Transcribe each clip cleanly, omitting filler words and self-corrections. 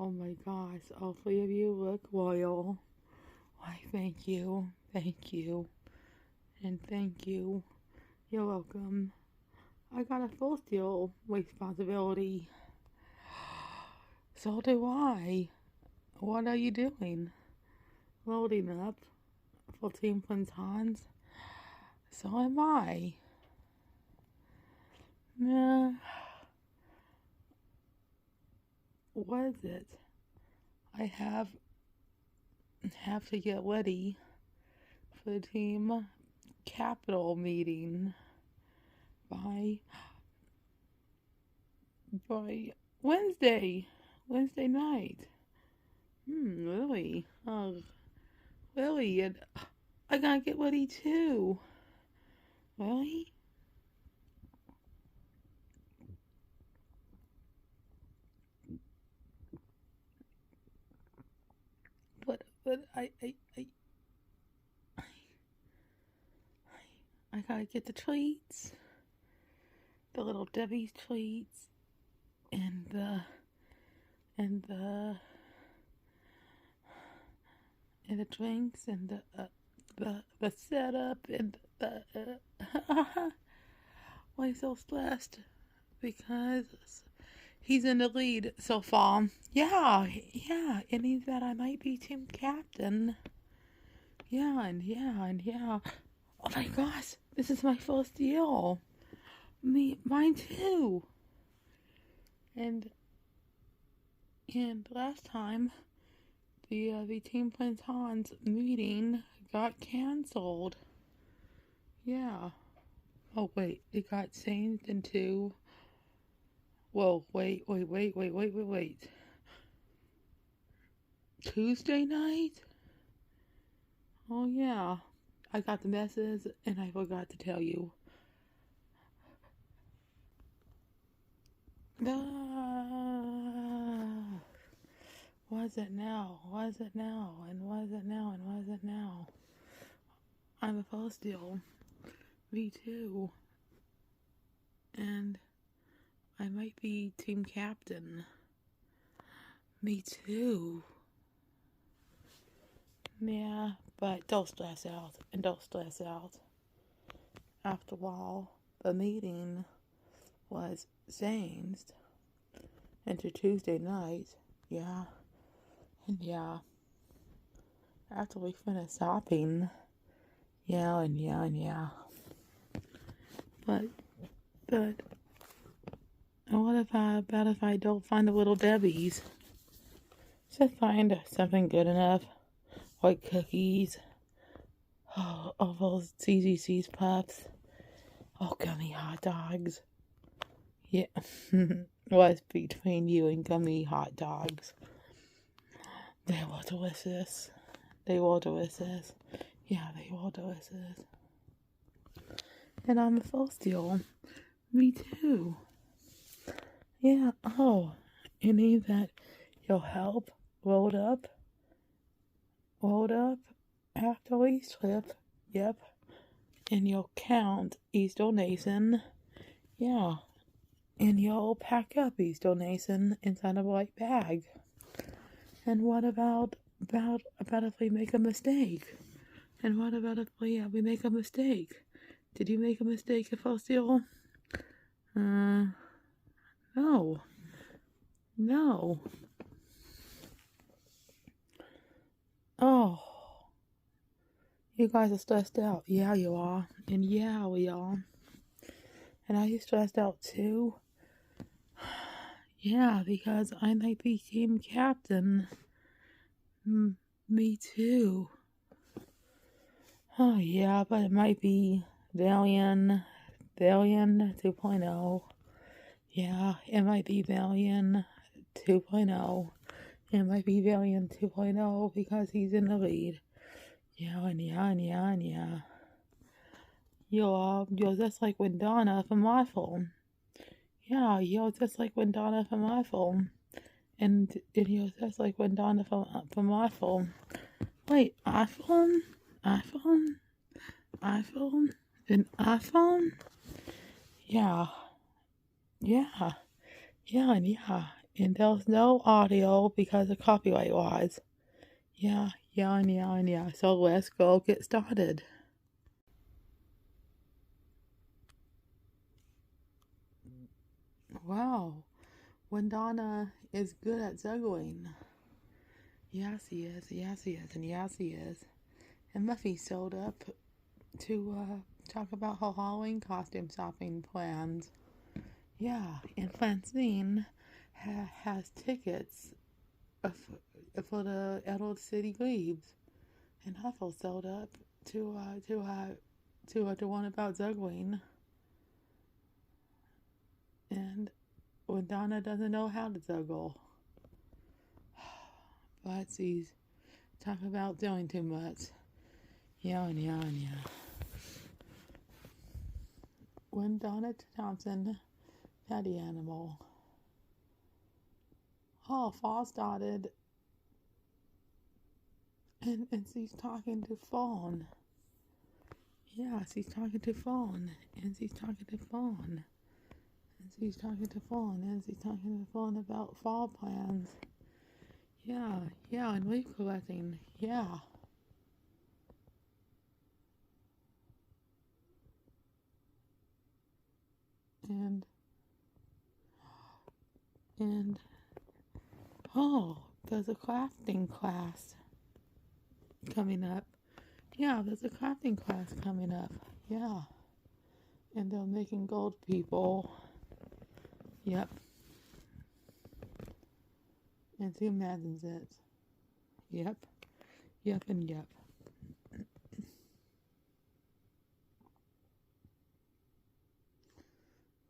Oh my gosh, all three of you look royal. Why, thank you, and thank you. You're welcome. I got a full deal responsibility. So do I. What are you doing? Loading up for Team Quintons? So am I. Nah. What is it? I have to get ready for the team capital meeting by Wednesday night. Really? Oh, really? And I gotta get ready too. Really? But I gotta get the treats, the little Debbie's treats, and the and the drinks and the setup and the why so stressed because he's in the lead so far. Yeah, it means that I might be team captain. Yeah. Oh my gosh, this is my first deal. Mine too. And last time the Team Plantons meeting got canceled. Yeah. Oh wait, it got changed into. Whoa, wait. Tuesday night? Oh yeah. I got the message and I forgot to tell you. What is it now? What is it now? And what is it now? And what is it now? I'm a post deal. Me too. And I might be team captain. Me too. Yeah, but don't stress out. And don't stress out. After all, the meeting was changed into Tuesday night. Yeah. And yeah. After we finish shopping. Yeah. But what about if I don't find the little Debbie's? Just find something good enough. Like cookies. Oh, all those CZC's puffs. Oh, gummy hot dogs. Yeah. What's between you and gummy hot dogs? They were delicious. Yeah, they were delicious. And I'm a full steal. Me too. Yeah, oh, any that you'll help load up after each trip. Yep. And you'll count each donation. Yeah. And you'll pack up each donation inside a white bag. And what about if we make a mistake? And what about if we make a mistake? Did you make a mistake if I'll steal? No. Oh. You guys are stressed out. Yeah, you are. And yeah, we are. And are you stressed out too? Yeah, because I might be team captain. Me too. Oh, yeah, but it might be Valiant 2.0. Yeah, it might be Valiant 2.0. It might be Valiant 2.0 because he's in the lead. Yeah. You're just like when Donna from my phone. Yeah, you're just like when Donna from my phone. And you're just like when Donna from my phone. Wait, iPhone? An iPhone? Yeah. And there's no audio because of copyright laws. Yeah. So let's go get started. Wow. Wendana is good at juggling. Yes, he is. And yes, he is. And Muffy showed up to talk about her Halloween costume shopping plans. Yeah, and Francine has tickets for the Emerald City Glebes. And Huffle showed up to one about juggling. And Donna doesn't know how to juggle. But she's talking about doing too much. Yeah. When Donna Thompson, Patty Animal. Oh, fall started. And she's talking to Fawn. Yeah, she's talking to Fawn. And she's talking to Fawn. And she's talking to Fawn. And she's talking to Fawn about fall plans. Yeah, and leaf collecting. Yeah. And oh, there's a crafting class coming up. Yeah, there's a crafting class coming up. Yeah. And they're making gold people. Yep. And she imagines it. Yep. And yep.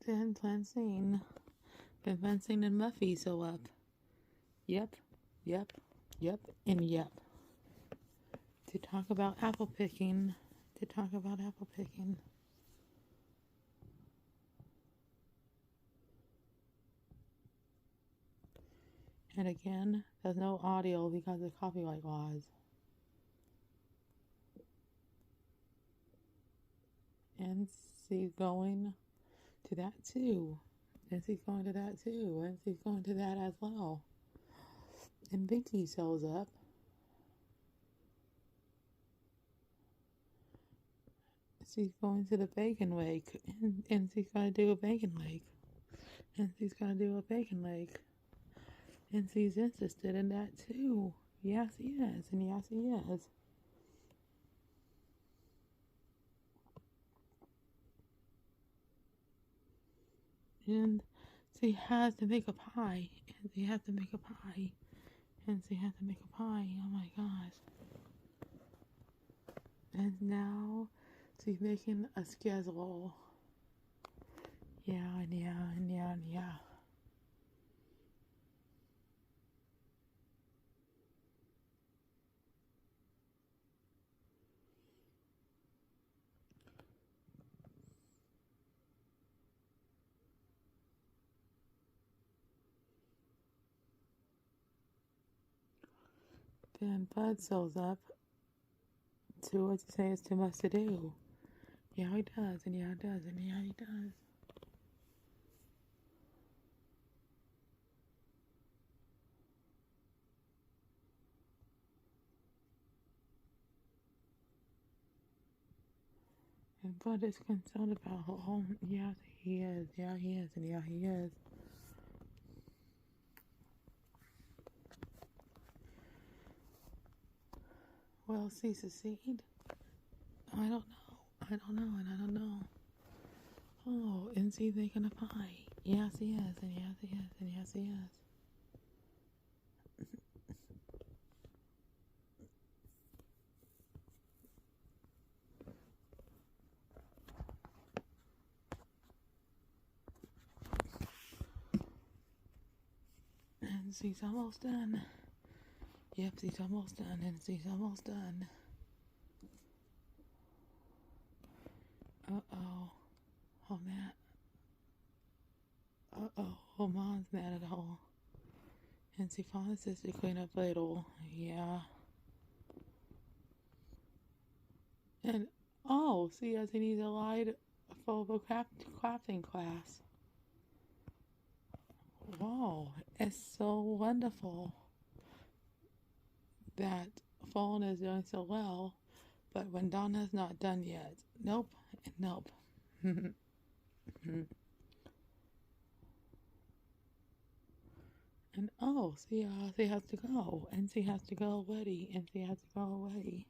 Then Francine and Muffy show up. Yep. And yep. To talk about apple picking. And again, there's no audio because of copyright laws. And she's going to that too. And she's going to that too. And she's going to that as well. And Binky shows up. She's going to the bacon lake. And she's going to do a bacon lake. And she's going to do a bacon lake. And she's interested in that too. Yes, he is. And yes, he is. And she has to make a pie. And she has to make a pie. And she has to make a pie. Oh my gosh. And now she's making a schedule. Yeah. Then Bud shows up to say it's too much to do. Yeah, he does. And yeah, he does. And Bud is concerned about her home. Yeah, he is. And yeah, he is. Will she succeed? I don't know. Oh, is he making a pie? Yes, he is. And yes, he is. And she's almost done. Yep, she's almost done. Uh-oh. Oh, Matt. Oh, Mom's mad at all. And she finally says to clean up later. Yeah. And, oh, see, as he needs a light for the crafting class. wow, it's so wonderful that Phone is doing so well, but when Donna's not done yet, nope, and nope. And oh, she has to go, and she has to go already, and she has to go already.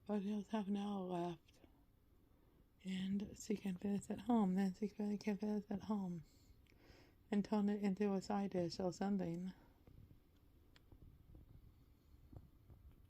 But there's half an hour left, and she can finish at home. Then she can finish at home and turn it into a side dish or something.